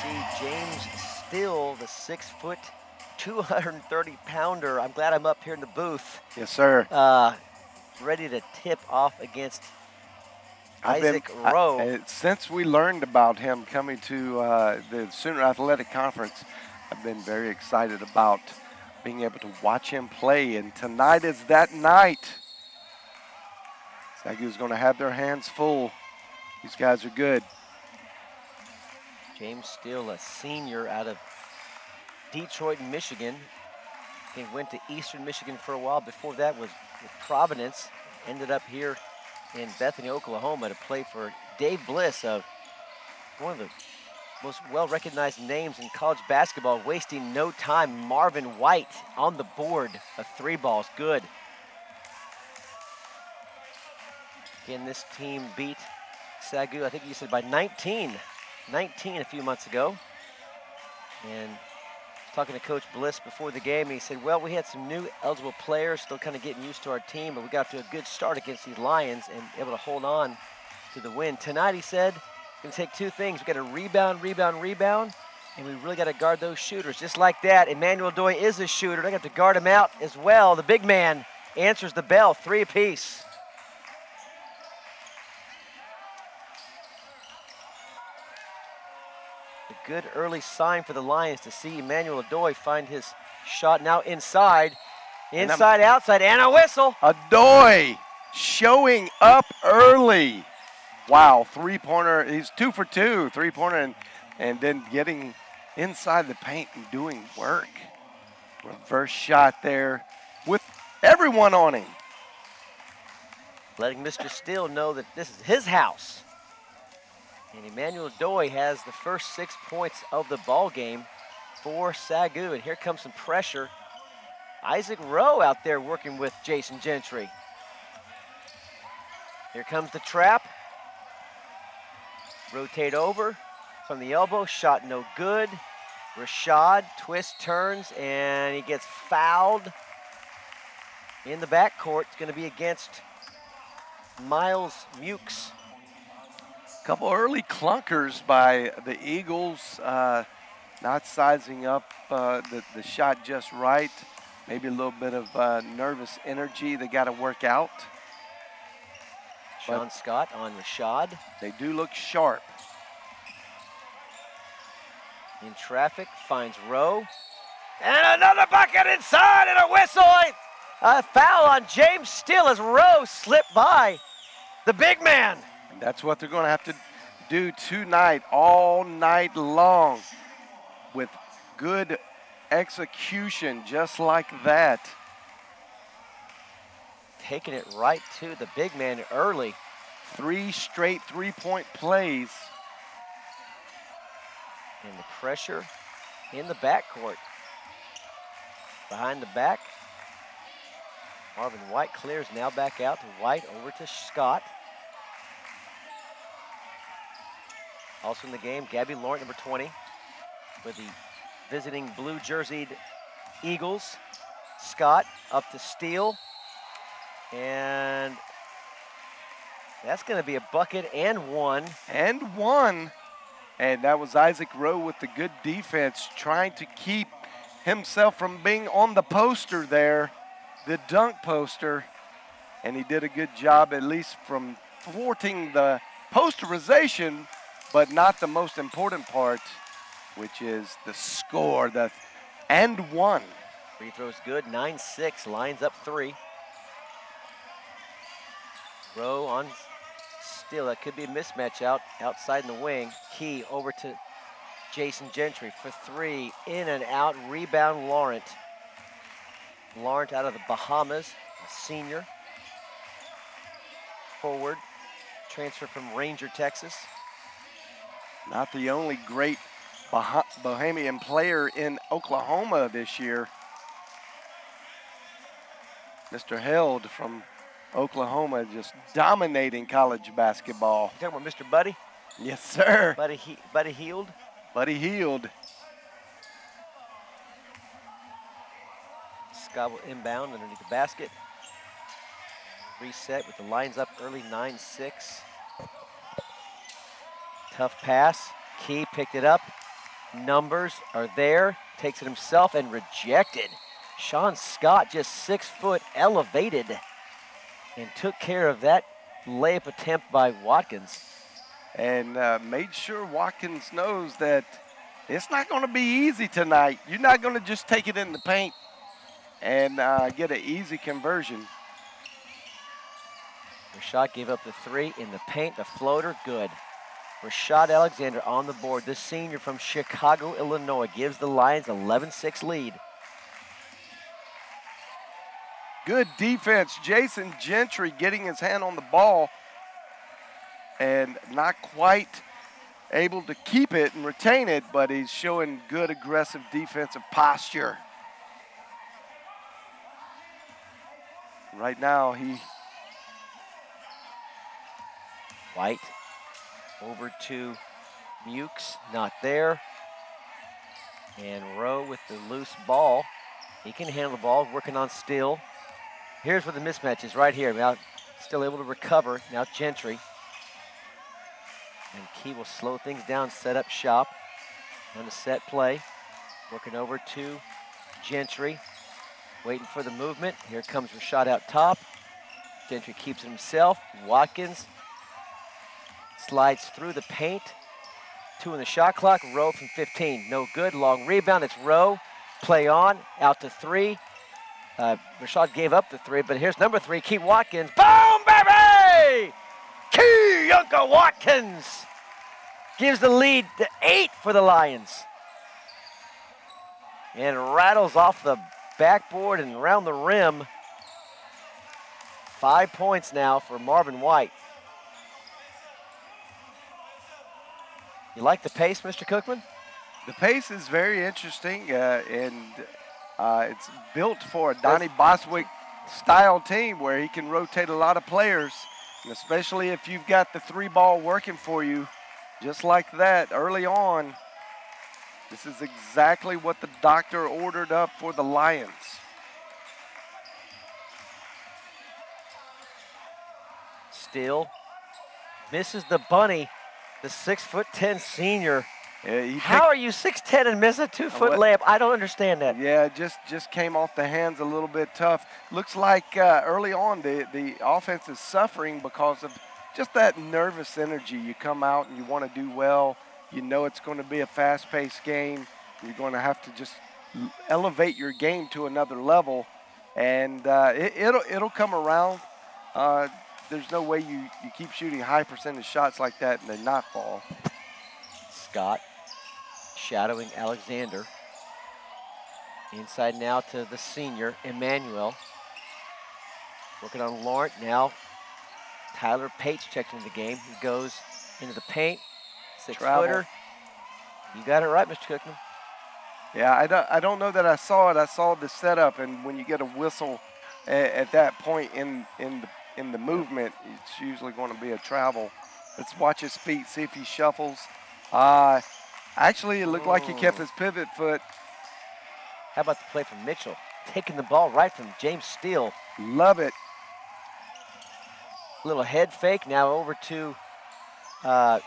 see James Still, the 6', 230-pounder. I'm glad I'm up here in the booth. Yes, sir. Ready to tip off against Isaac Rowe. Since we learned about him coming to the Sooner Athletic Conference, I've been very excited about being able to watch him play. And tonight is that night. SAGU's going to have their hands full. These guys are good. James Still, a senior out of Detroit, Michigan. He went to Eastern Michigan for a while. Before that was with Providence. Ended up here in Bethany, Oklahoma to play for Dave Bliss, of one of the most well-recognized names in college basketball, wasting no time. Marvin White on the board of 3 balls. Good. Again, this team beat SAGU, I think you said by 19 a few months ago. And talking to Coach Bliss before the game, he said, well, we had some new eligible players still kind of getting used to our team, but we got to a good start against these Lions and able to hold on to the win. Tonight, he said, it's going to take 2 things. We got to rebound, and we really got to guard those shooters. Just like that, Emmanuel Doy is a shooter. They got to guard him out as well. The big man answers the bell, 3 apiece. A good early sign for the Lions to see Emmanuel Doy find his shot now inside, outside, and a whistle. Doy showing up early. Wow, 3-pointer. He's 2 for 2, 3-pointer, and then getting inside the paint and doing work. Reverse shot there with everyone on him. Letting Mr. Still know that this is his house. And Emmanuel Doy has the first 6 points of the ball game for SAGU. And here comes some pressure. Isaac Rowe out there working with Jason Gentry. Here comes the trap. Rotate over from the elbow, shot no good. Rashad twists, turns, and he gets fouled in the backcourt. It's going to be against Miles Mukes. Couple early clunkers by the Eagles, not sizing up the shot just right. Maybe a little bit of nervous energy they got to work out. Sean Scott on Rashad. They do look sharp. In traffic, finds Rowe. And another bucket inside and a whistle. A foul on James Still as Rowe slipped by the big man. And that's what they're going to have to do tonight, all night long, with good execution just like that. Taking it right to the big man early. 3 straight 3-point plays. And the pressure in the backcourt. Behind the back. Marvin White clears, now back out to White, over to Scott. Also in the game, Gabby Laurent, number 20, with the visiting blue jerseyed Eagles. Scott up to Steele. And that's going to be a bucket and one. And one. And that was Isaac Rowe with the good defense, trying to keep himself from being on the poster there, the dunk poster. And he did a good job, at least from thwarting the posterization, but not the most important part, which is the score, the and one. Free throw's good, 9-6, lines up 3. Rowe on Still, that could be a mismatch outside in the wing. Key over to Jason Gentry for 3, in and out, rebound Laurent. Laurent out of the Bahamas, a senior. Forward, transfer from Ranger, Texas. Not the only great Bahamian player in Oklahoma this year. Mr. Held from Oklahoma just dominating college basketball. You talking about Mr. Buddy? Yes, sir. Buddy Heald. Buddy Heald. Scott will inbound underneath the basket. Reset with the lines up early, 9-6. Tough pass. Key picked it up. numbers are there. Takes it himself and rejected. Sean Scott just 6 foot elevated and took care of that layup attempt by Watkins. And made sure Watkins knows that it's not going to be easy tonight. You're not going to just take it in the paint and get an easy conversion. Rashad gave up the 3 in the paint, the floater, good. Rashad Alexander on the board. This senior from Chicago, Illinois, gives the Lions 11-6 lead. Good defense. Jason Gentry getting his hand on the ball and not quite able to keep it and retain it, but he's showing good aggressive defensive posture. Right now, White over to Mukes, not there. And Rowe with the loose ball. He can handle the ball, working on Steele. Here's where the mismatch is, right here. Now still able to recover. Now Gentry. And Key will slow things down, set up shop on the set play. Working over to Gentry. Waiting for the movement. Here comes Rashad out top. Gentry keeps it himself. Watkins slides through the paint. 2 in the shot clock. Rowe from 15. No good. Long rebound. It's Rowe. Play on. Out to 3. Rashad gave up the 3, but here's number 3, Key Watkins. Boom, baby! Key Yunka Watkins gives the lead to 8 for the Lions. And rattles off the backboard and around the rim. 5 points now for Marvin White. You like the pace, Mr. Cookman? the pace is very interesting, and it's built for a Donnie Boswick style team where he can rotate a lot of players, and especially if you've got the 3-ball working for you just like that early on. This is exactly what the doctor ordered up for the Lions. Steele misses the bunny, the 6'10" senior. Yeah, How are you 6'10" and miss a 2-foot layup? I don't understand that. Yeah, it just came off the hands a little bit tough. Looks like early on the offense is suffering because of just that nervous energy. You come out and you want to do well. You know it's going to be a fast-paced game. You're going to have to just elevate your game to another level, and it'll come around. There's no way you keep shooting high percentage shots like that and they not fall. Scott shadowing Alexander. Inside now to the senior, Emmanuel. Working on Laurent now. Tyler Pates checks into the game. He goes into the paint. 6-footer. You got it right, Mr. Cookman. Yeah, I don't know that I saw it. I saw the setup, and when you get a whistle at that point in the movement, it's usually going to be a travel. Let's watch his feet, see if he shuffles. Actually, it looked like he kept his pivot foot. How about the play from Mitchell? Taking the ball right from James Steele. Love it. Little head fake. Now over to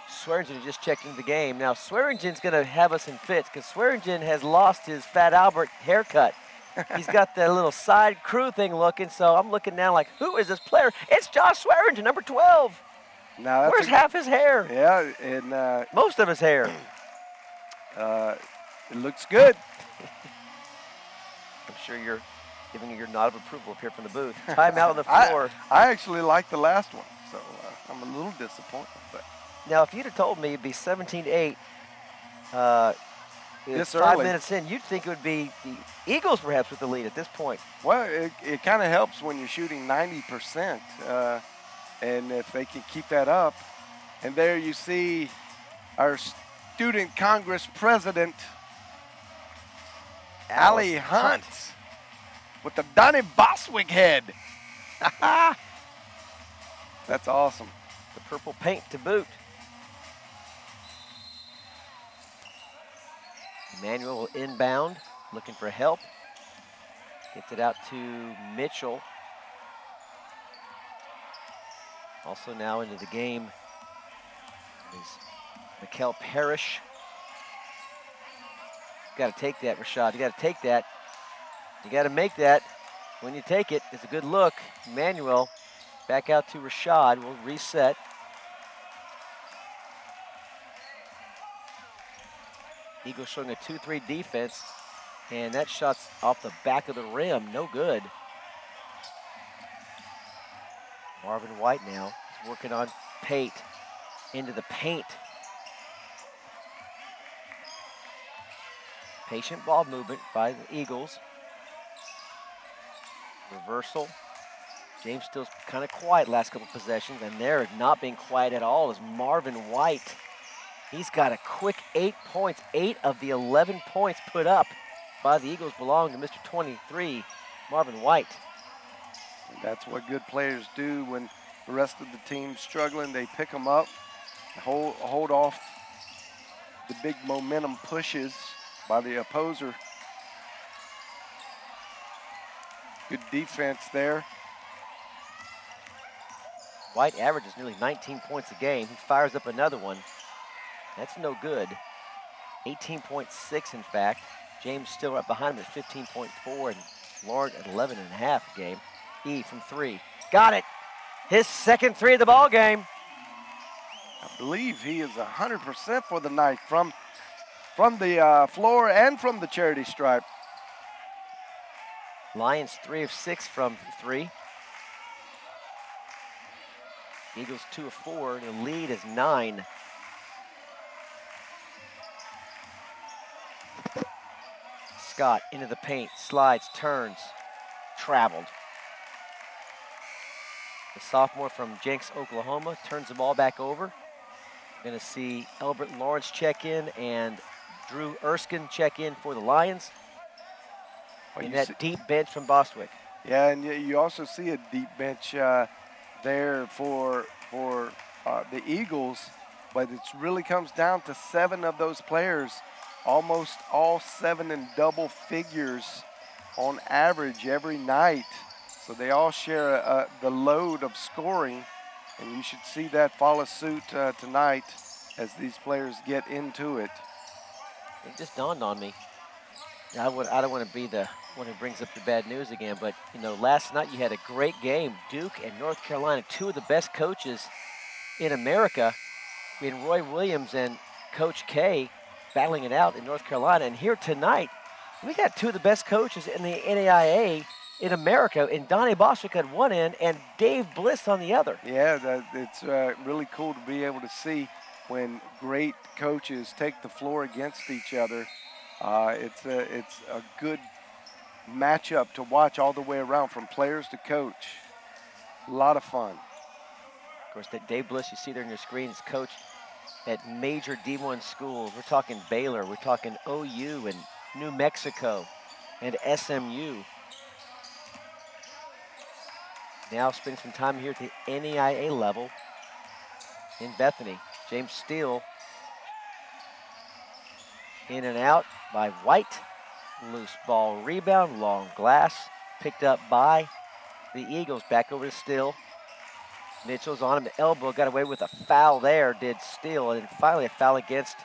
Swearingen, who just checked into the game. Now Swearingen's going to have us in fits because Swearingen has lost his Fat Albert haircut. He's got that little side crew thing looking, so I'm looking now like, who is this player? It's Josh Swearingen, number 12. Now where's half his hair? Yeah, and most of his hair. It looks good. I'm sure you're giving your nod of approval up here from the booth. Timeout on the floor. I actually like the last one, so I'm a little disappointed. But now, if you'd have told me it'd be 17-8 this 5 early. minutes in, you'd think it would be the Eagles perhaps with the lead at this point. Well, it kind of helps when you're shooting 90%, and if they can keep that up. And there you see our Student Congress President, Allie Hunt, with the Donnie Boswick head. That's awesome. The purple paint to boot. Emmanuel will inbound, looking for help. Gets it out to Mitchell. Also now into the game is Mikel Parrish. got to take that, Rashad. You got to take that. You got to make that. When you take it, it's a good look. Emmanuel back out to Rashad. We'll reset. Eagles showing a 2-3 defense, and that shot's off the back of the rim. No good. Marvin White now is working on Pate into the paint. Patient ball movement by the Eagles. Reversal. James Steele's kind of quiet last couple possessions, and they're not being quiet at all as Marvin White. He's got a quick 8 points. 8 of the 11 points put up by the Eagles belong to Mr. 23, Marvin White. That's what good players do when the rest of the team's struggling. They pick them up, hold off the big momentum pushes by the opposer. Good defense there. White averages nearly 19 points a game. He fires up another one. That's no good. 18.6 in fact. James still right behind him at 15.4 and Lord at 11.5 a game. E from 3. Got it. His second 3 of the ball game. I believe he is 100% for the night from the floor and from the charity stripe. Lions 3 of 6 from 3. Eagles 2 of 4. The lead is 9. Scott into the paint, slides, turns, traveled. The sophomore from Jenks, Oklahoma, turns the ball back over. We're going to see Elbert Lawrence check in and Drew Erskine check in for the Lions. Well, in that deep bench from Bostwick. Yeah, and you also see a deep bench there for the Eagles, but it really comes down to 7 of those players, almost all 7 in double figures on average every night. So they all share the load of scoring, and you should see that follow suit tonight as these players get into it. It just dawned on me. I don't want to be the one who brings up the bad news again, but you know, last night you had a great game. Duke and North Carolina, 2 of the best coaches in America, in Roy Williams and Coach K, battling it out in North Carolina. And here tonight, we got 2 of the best coaches in the NAIA in America, and Donnie Bostwick at one end and Dave Bliss on the other. Yeah, it's really cool to be able to see when great coaches take the floor against each other. It's a good matchup to watch all the way around, from players to coach. A lot of fun. Of course, that Dave Bliss you see there on your screen is coached at major D1 schools. We're talking Baylor, we're talking OU and New Mexico and SMU. Now spending some time here at the NAIA level in Bethany. James Steele in and out by White. Loose ball rebound, long glass, picked up by the Eagles. Back over to Steele. Mitchell's on him, the elbow, got away with a foul there, did Steele, and finally a foul against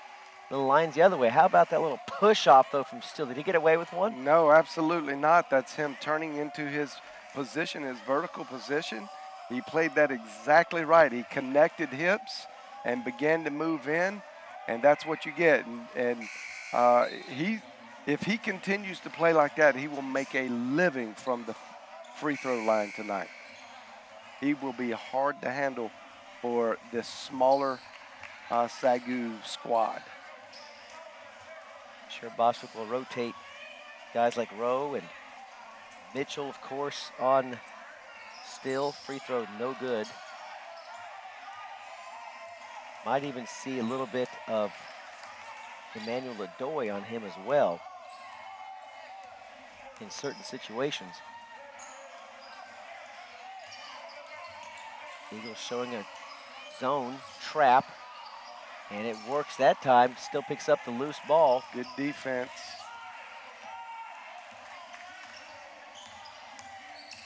the Lions the other way. How about that little push off though from Steele? Did he get away with one? No, absolutely not. That's him turning into his position, his vertical position. He played that exactly right. He connected hips and began to move in, and that's what you get. And if he continues to play like that, he will make a living from the free throw line tonight. He will be hard to handle for this smaller SAGU squad. I'm sure Bostwick will rotate guys like Rowe and Mitchell, of course, on Steele. Free throw, no good. Might even see a little bit of Emmanuel Ladoy on him as well in certain situations. Eagles showing a zone trap, and it works that time. Still picks up the loose ball. Good defense.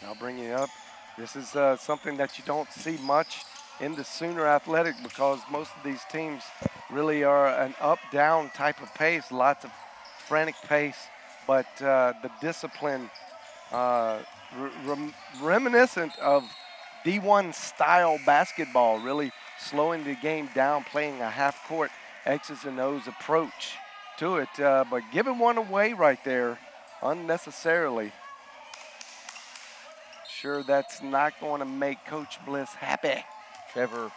Now bringing it up. This is something that you don't see much in the Sooner Athletic, because most of these teams really are an up-down type of pace. Lots of frantic pace, but the discipline reminiscent of D1 style basketball, really slowing the game down, playing a half-court X's and O's approach to it, but giving one away right there unnecessarily. Sure, that's not going to make Coach Bliss happy. Trevor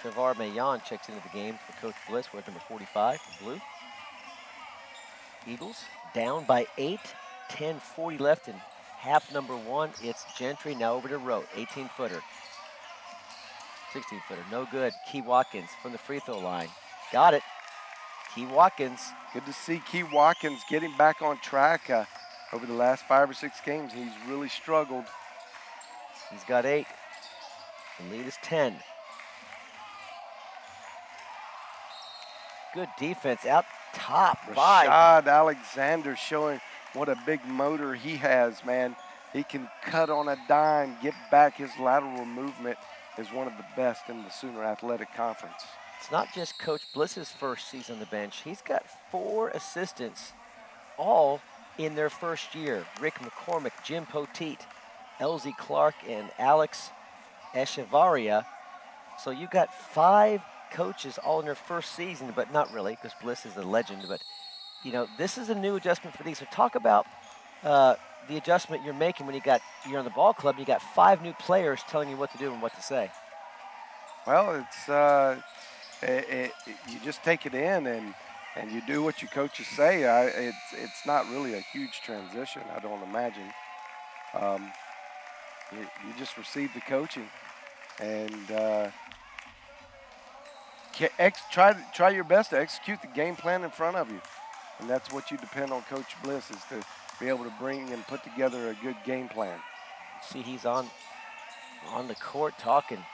Mayon checks into the game for Coach Bliss with number 45 for Blue. Eagles down by 8, 10:40 left in half number 1. It's Gentry now over to Rote, 18-footer. 16-footer, no good. Key Watkins from the free throw line. Got it. Key Watkins. Good to see Key Watkins getting back on track. Over the last 5 or 6 games, he's really struggled. He's got 8. The lead is 10. Good defense out top by Rashad Alexander, showing what a big motor he has, man. He can cut on a dime, get back. His lateral movement is one of the best in the Sooner Athletic Conference. It's not just Coach Bliss's first season on the bench. He's got 4 assistants, all in their first year. Rick McCormick, Jim Poteet, Elsie Clark, and Alex Echevarria. So you got 5 coaches all in their first season, but not really, because Bliss is a legend. But, you know, this is a new adjustment for these. So talk about the adjustment you're making when you're on the ball club and you got 5 new players telling you what to do and what to say. Well, you just take it in and you do what your coaches say. It's not really a huge transition, I don't imagine. You just receive the coaching and try your best to execute the game plan in front of you. And that's what you depend on Coach Bliss, is to be able to bring and put together a good game plan. See, he's on the court talking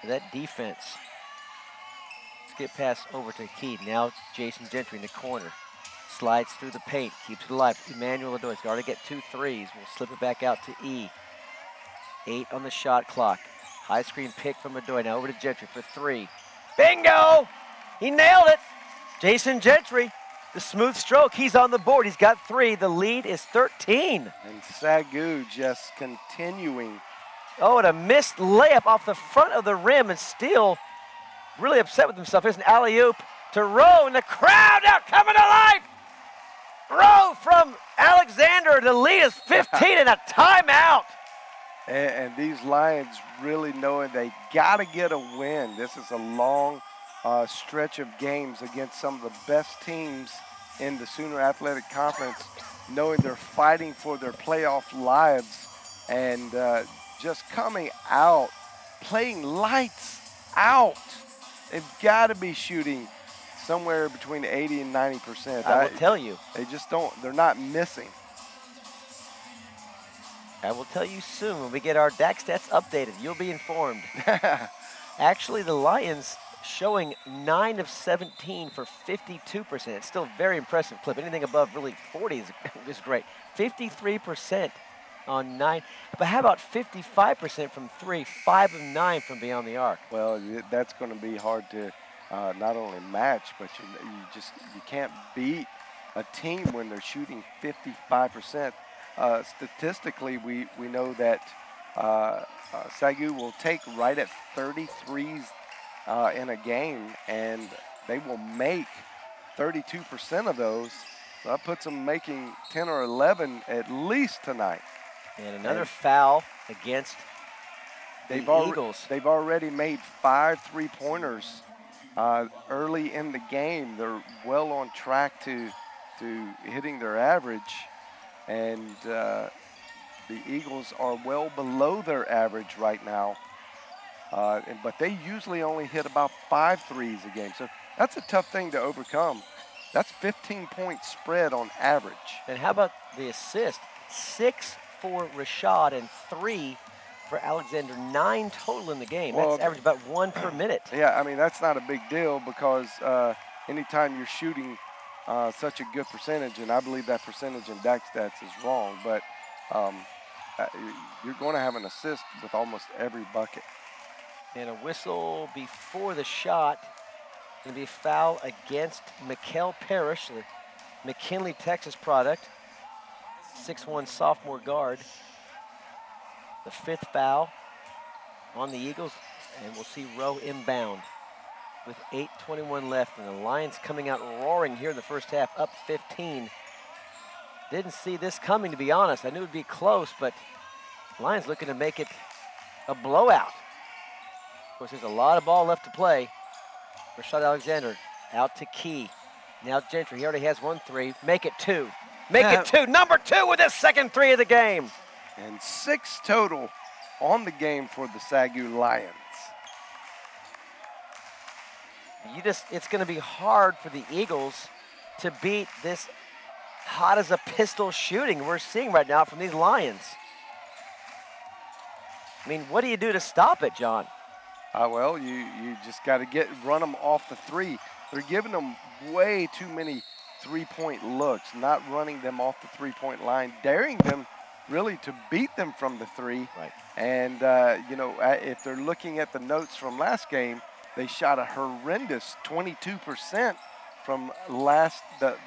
to that defense. Let's get past over to Key. Now Jason Gentry in the corner. Slides through the paint, keeps it alive. Emmanuel Adoy's got to get 2 threes. We'll slip it back out to E. 8 on the shot clock. High screen pick from Adoy. Now over to Gentry for 3. Bingo! He nailed it. Jason Gentry, the smooth stroke. He's on the board. He's got 3. The lead is 13. And SAGU just continuing. Oh, and a missed layup off the front of the rim, and still really upset with himself. Here's an alley-oop to Rowe, and the crowd now coming to life. Rowe from Alexander. The lead is 15 and a timeout. And these Lions really knowing they got to get a win. This is a long stretch of games against some of the best teams in the Sooner Athletic Conference, knowing they're fighting for their playoff lives and just coming out, playing lights out. They've got to be shooting somewhere between 80 and 90%. I will tell you. They just don't, they're not missing. I will tell you soon when we get our DAC stats updated. You'll be informed. Actually, the Lions showing 9 of 17 for 52%. It's still a very impressive clip. Anything above really 40 is great. 53% on 9. But how about 55% from 3, 5 of 9 from beyond the arc? Well, that's going to be hard to not only match, but you can't beat a team when they're shooting 55%. Statistically, we know that SAGU will take right at 33s in a game, and they will make 32% of those. So that puts them making 10 or 11 at least tonight. And another foul against the Eagles. They've already made 5 3-pointers early in the game. They're well on track to hitting their average. And the Eagles are well below their average right now. But they usually only hit about 5 threes a game. So that's a tough thing to overcome. That's 15-point spread on average. And how about the assist? 6 for Rashad and 3 for Alexander. 9 total in the game. Well, that's average about 1 per minute. Yeah, I mean, that's not a big deal because anytime you're shooting such a good percentage, and I believe that percentage in DAC stats is wrong, but you're going to have an assist with almost every bucket. And a whistle before the shot. Going to be a foul against Mikkel Parrish, the McKinley, Texas product, 6'1" sophomore guard. The 5th foul on the Eagles, and we'll see Rowe inbound with 8:21 left, and the Lions coming out roaring here in the first half, up 15. Didn't see this coming, to be honest. I knew it would be close, but Lions looking to make it a blowout. Of course, there's a lot of ball left to play. Rashad Alexander out to Key. Now Gentry, he already has 1 3. Make it 2. Make it 2. Number 2 with his second 3 of the game. And 6 total on the game for the SAGU Lions. It's going to be hard for the Eagles to beat this hot as a pistol shooting we're seeing right now from these Lions. I mean, what do you do to stop it, John? Well, you just got to run them off the 3. They're giving them way too many 3-point looks, not running them off the 3-point line, daring them really to beat them from the 3. Right. And, if they're looking at the notes from last game, they shot a horrendous 22% from the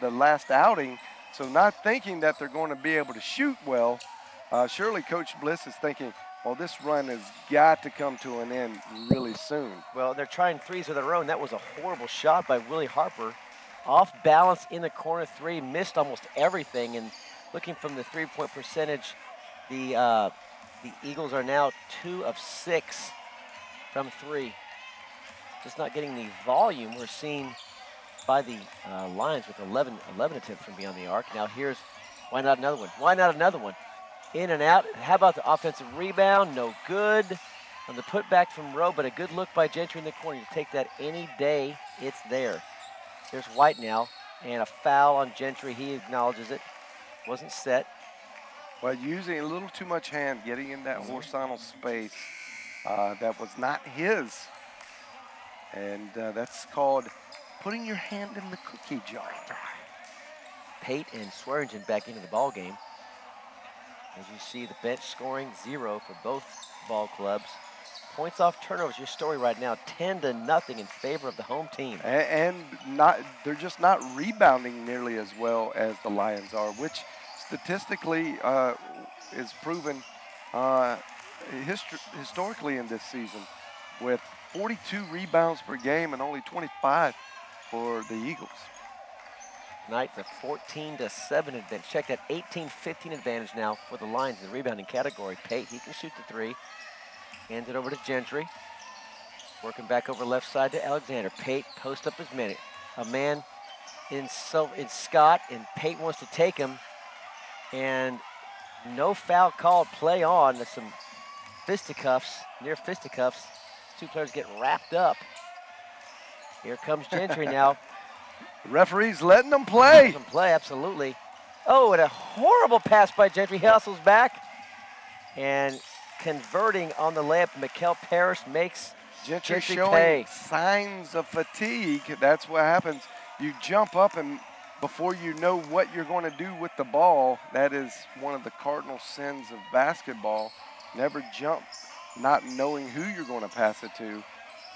last outing. So not thinking that they're going to be able to shoot well, surely Coach Bliss is thinking, well, this run has got to come to an end really soon. Well, they're trying 3s of their own. That was a horrible shot by Willie Harper. Off balance in the corner 3, missed almost everything. And looking from the 3-point percentage, the Eagles are now 2 of 6 from 3. Just not getting the volume we're seeing by the Lions with 11 attempts from beyond the arc. Now here's, why not another one? Why not another one? In and out. How about the offensive rebound? No good. On the putback from Rowe, but a good look by Gentry in the corner. You take that any day, it's there. There's White now, and a foul on Gentry. He acknowledges it. Wasn't set. Well, using a little too much hand, getting in that horizontal space that was not his. And that's called putting your hand in the cookie jar. Pate and Swearingen back into the ball game. As you see, the bench scoring 0 for both ball clubs. Points off turnovers, your story right now, 10-0 in favor of the home team. And they're just not rebounding nearly as well as the Lions are, which statistically is proven historically in this season, with 42 rebounds per game and only 25 for the Eagles. Tonight, the 14-7 advantage. Check that 18-15 advantage now for the Lions in the rebounding category. Pate, he can shoot the 3. Hands it over to Gentry. Working back over left side to Alexander. Pate post up his man. A man in Scott, and Pate wants to take him. And no foul called, play on. There's some fisticuffs, near fisticuffs. 2 players get wrapped up. Here comes Gentry now. The referee's letting them play. Letting them play, absolutely. Oh, and a horrible pass by Gentry. He hustles back. And converting on the layup, Mikel Parrish makes Gentry showing pay. Signs of fatigue. That's what happens. You jump up, and before you know what you're going to do with the ball, that is one of the cardinal sins of basketball. Never jump not knowing who you're going to pass it to,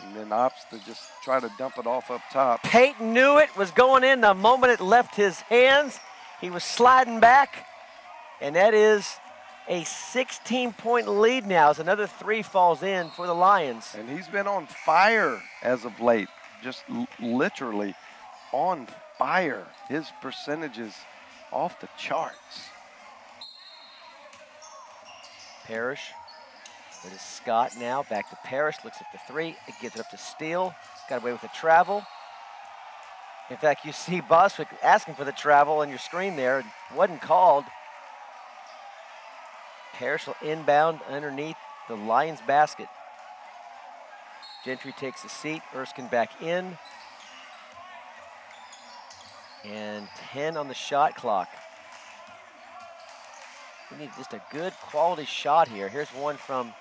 and then opts to just try to dump it off up top. Pate knew it was going in the moment it left his hands. He was sliding back, and that is a 16-point lead now as another 3 falls in for the Lions. And he's been on fire as of late, just literally on fire. His percentages off the charts. Parrish. It is Scott now, back to Parrish, looks at the 3, it gives it up to Steele, got away with the travel. In fact, you see Boswick asking for the travel on your screen there, it wasn't called. Parrish will inbound underneath the Lions basket. Gentry takes a seat, Erskine back in. And 10 on the shot clock. We need just a good quality shot here. Here's one from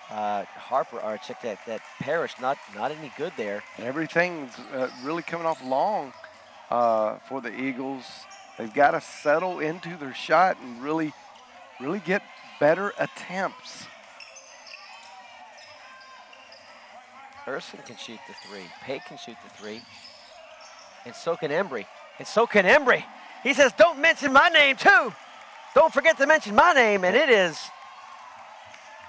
Harper, or check that Parrish, not any good there. Everything's really coming off long for the Eagles. They've got to settle into their shot and really get better attempts. Erskine can shoot the 3. Pate can shoot the 3. And so can Embry. And so can Embry. He says, don't mention my name too. Don't forget to mention my name, and it is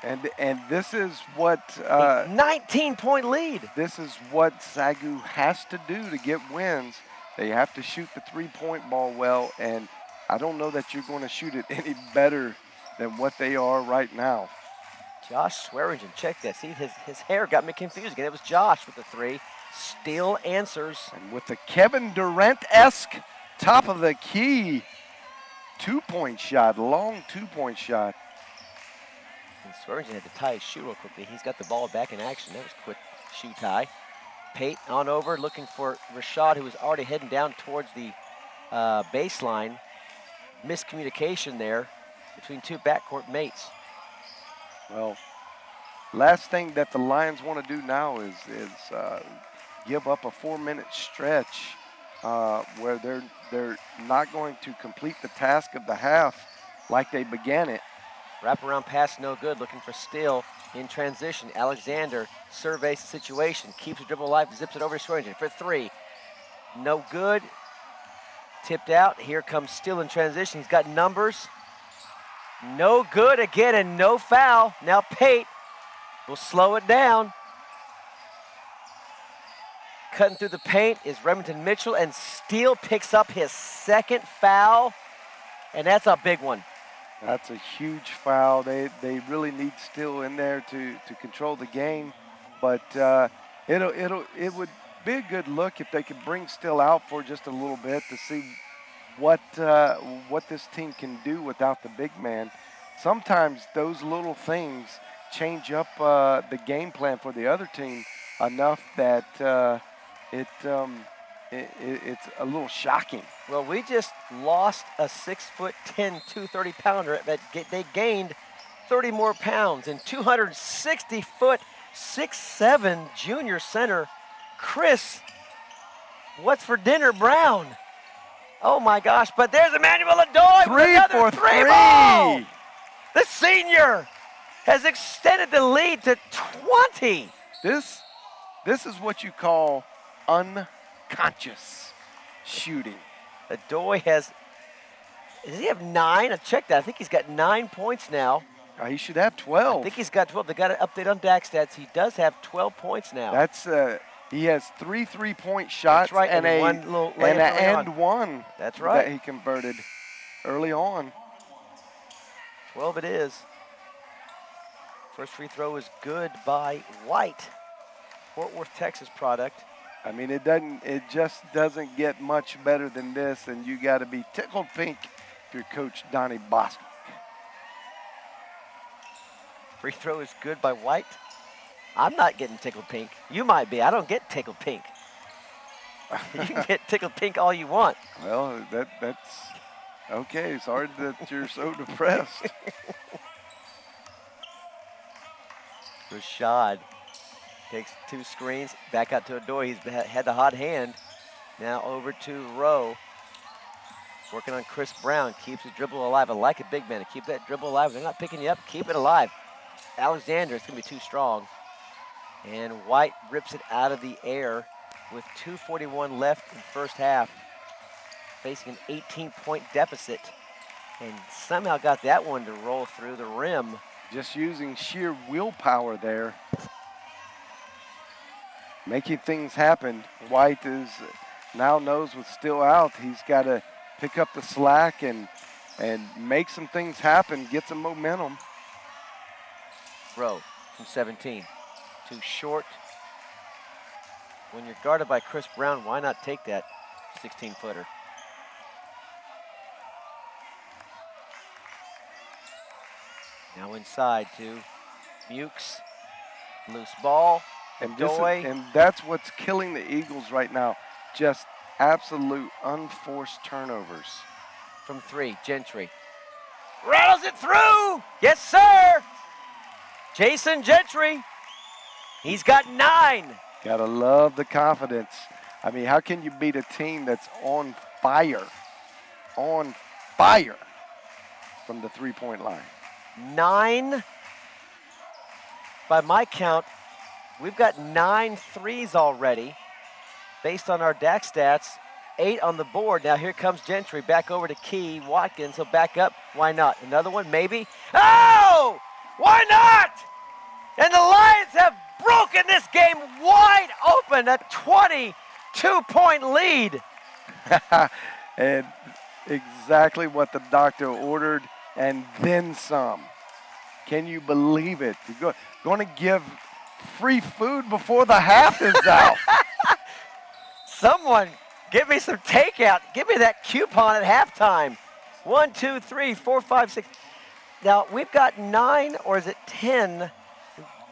And this is what a 19-point lead. this is what SAGU has to do to get wins. They have to shoot the three-point ball well, and I don't know that you're going to shoot it any better than what they are right now. Josh Swearingen, check that. See, his hair got me confused again. It was Josh with the three. Still answers. And with the Kevin Durant-esque top of the key, two-point shot, long two-point shot. And Swearingen had to tie his shoe real quickly. He's got the ball back in action. That was a quick shoe tie. Pate on over, looking for Rashad, who was already heading down towards the baseline. Miscommunication there between two backcourt mates. Well, last thing that the Lions want to do now is give up a 4-minute stretch where they're not going to complete the task of the half like they began it. Wraparound pass no good, looking for Steele in transition. Alexander surveys the situation, keeps the dribble alive, zips it over to Swearingen for three. No good, tipped out. Here comes Steele in transition. He's got numbers. No good again, and no foul. Now Pate will slow it down. Cutting through the paint is Remington Mitchell, and Steele picks up his second foul, and that's a big one. That's a huge foul. They really need Steele in there to control the game, but it would be a good look if they could bring Steele out for just a little bit to see what this team can do without the big man. Sometimes those little things change up the game plan for the other team enough that it's a little shocking. Well, we just lost a 6'10", 230-pounder that they gained 30 more pounds, and 260-foot, 6'7" junior center Chris, what's for dinner, Brown? Oh my gosh, but there's Emmanuel Adoy with another three ball. The senior has extended the lead to 20. This is what you call unconscious shooting. Adoy does he have 9? I checked that. I think he's got 9 points now. He should have 12. I think he's got 12. They got an update on DAC stats. He does have 12 points now. That's he has 3 3-point shots. That's right, and one little one. That's right. That he converted early on. 12 it is. First free throw is good by White, Fort Worth, Texas product. I mean, it just doesn't get much better than this, and you got to be tickled pink if you're Coach Donnie Boston. Free throw is good by White. I'm not getting tickled pink. You might be. I don't get tickled pink. You can get tickled pink all you want. Well, that's okay. Sorry that you're so depressed. Rashad takes 2 screens, back out to Adoy. He's had the hot hand. Now over to Rowe. Working on Chris Brown, keeps the dribble alive. I like a big man to keep that dribble alive. They're not picking you up, keep it alive. Alexander, it's gonna be too strong. And White rips it out of the air with 2:41 left in the first half. Facing an 18-point deficit. And somehow got that one to roll through the rim. Just using sheer willpower there. Making things happen. White now knows with still out, he's got to pick up the slack and make some things happen, get some momentum. Rowe from 17. Too short. When you're guarded by Chris Brown, why not take that 16-footer? Now inside to Mukes. Loose ball. And Adoy. that's what's killing the Eagles right now. Just absolute unforced turnovers. From 3, Gentry. Rattles it through! Yes, sir! Jason Gentry. He's got 9. Gotta love the confidence. I mean, how can you beat a team that's on fire? On fire from the three-point line. 9. By my count, we've got 9 threes already based on our DAC stats, 8 on the board. Now here comes Gentry back over to Key. Watkins, he'll back up. Why not? Another one, maybe. Oh! Why not? And the Lions have broken this game wide open, a 22-point lead. And exactly what the doctor ordered, and then some. Can you believe it? You're going to give free food before the half is out. Someone give me some takeout. Give me that coupon at halftime. 1, 2, 3, 4, 5, 6. Now, we've got 9, or is it 10?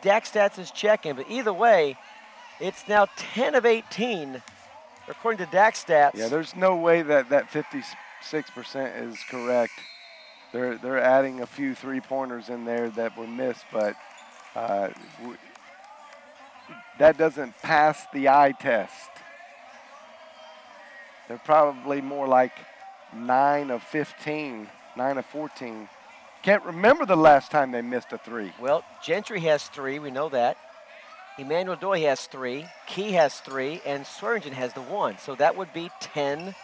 Dak Stats is checking, but either way, it's now 10 of 18, according to Dak Stats. Yeah, there's no way that 56% is correct. They're adding a few three-pointers in there that were missed, but that doesn't pass the eye test. They're probably more like 9 of 15, 9 of 14. Can't remember the last time they missed a three. Well, Gentry has 3, we know that. Emmanuel Doy has 3, Key has 3, and Swearingen has the 1. So that would be 10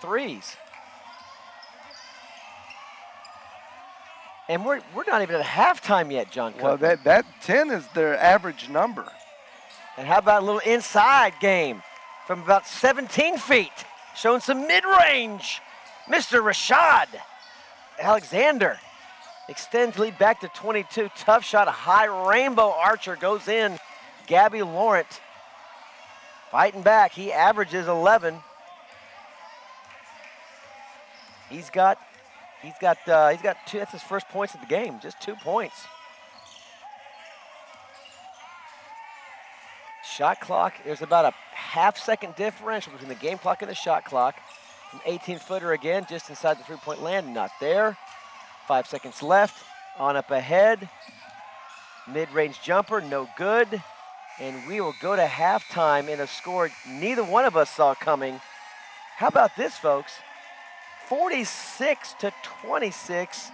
threes. And we're not even at halftime yet, John Cook. Well, that 10 is their average number. And how about a little inside game from about 17 feet, showing some mid-range. Mr. Rashad Alexander extends lead back to 22. Tough shot, a high rainbow archer goes in. Gabby Laurent fighting back. He averages 11. He's got 2. That's his first points of the game. Just 2 points. Shot clock. There's about a half-second differential between the game clock and the shot clock. From 18-footer again, just inside the three-point land. Not there. 5 seconds left. On up ahead. Mid-range jumper, no good. And we will go to halftime in a score neither one of us saw coming. How about this, folks? 46-26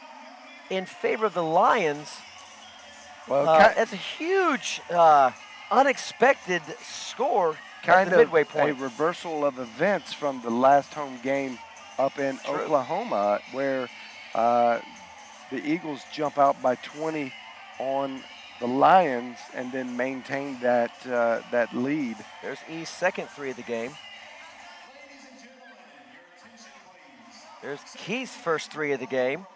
in favor of the Lions. Well, that's a huge, unexpected score at the midway point. A reversal of events from the last home game up in Oklahoma, where the Eagles jump out by 20 on the Lions and then maintain that lead. There's E's second 3 of the game. There's Key's first 3 of the game.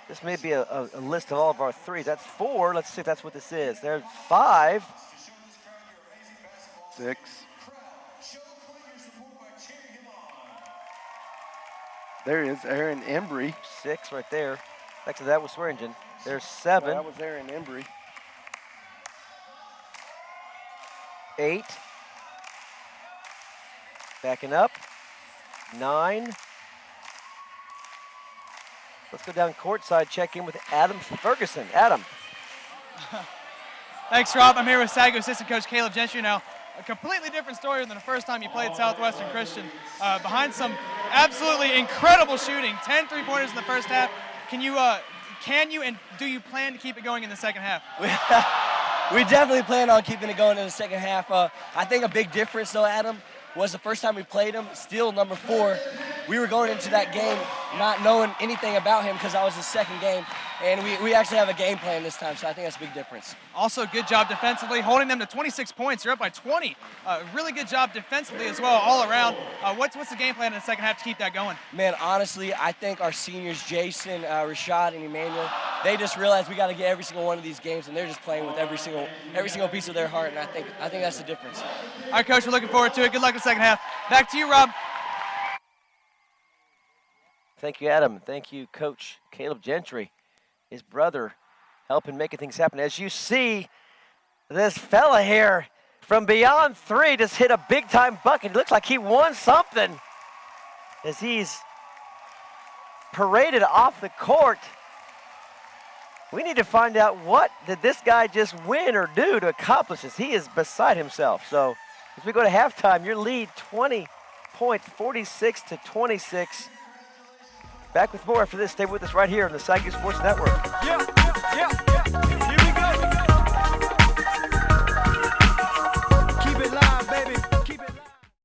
This may be a list of all of our threes. That's 4. Let's see if that's what this is. There's 5. 6. There is Aaron Embry. 6 right there. Actually, that was Swearingen. There's 7. No, that was Aaron Embry. 8. Backing up. 9. Let's go down courtside, check in with Adam Ferguson. Adam. Thanks, Rob. I'm here with SAGU assistant coach Caleb Gentry now. A completely different story than the first time you played Southwestern Christian. Behind some absolutely incredible shooting, 10 three-pointers in the first half. Can you and do you plan to keep it going in the second half? We definitely plan on keeping it going in the second half. I think a big difference, though, Adam, was the first time we played him, still number 4. We were going into that game not knowing anything about him because that was his second game. And we actually have a game plan this time, so I think that's a big difference. Also, good job defensively, holding them to 26 points. You're up by 20. Really good job defensively as well, all around. What's the game plan in the second half to keep that going? Man, honestly, I think our seniors, Jason, Rashad, and Emmanuel, they just realized we got to get every single one of these games, and they're just playing with every single piece of their heart, and I think that's the difference. All right, Coach, we're looking forward to it. Good luck in the second half. Back to you, Rob. Thank you, Adam. Thank you, Coach Caleb Gentry. His brother helping making things happen. As you see, this fella here from beyond 3 just hit a big-time bucket. It looks like he won something as he's paraded off the court. We need to find out what did this guy just win or do to accomplish this. He is beside himself. So as we go to halftime, your lead 20 points, 46-26. Back with more after this. Stay with us right here on the SAGU Sports Network. Yeah.